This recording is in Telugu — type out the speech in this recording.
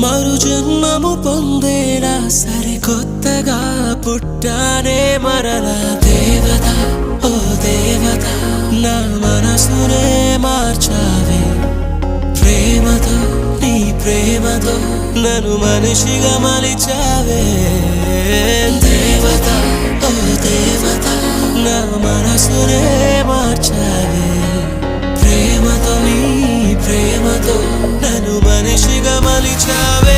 మరు జన్మము పొందేలా సరికొత్తగా పుట్టానే మరలా దేవత ఓ దేవత నా మనసునే మార్చావే ప్రేమతో నీ ప్రేమతో నన్ను మనిషిగా మలిచావే దేవత ఓ దేవత నా మనసునే మార్చావే ప్రేమతో నీ ప్రేమతో నన్ను మనిషిగా మలిచావే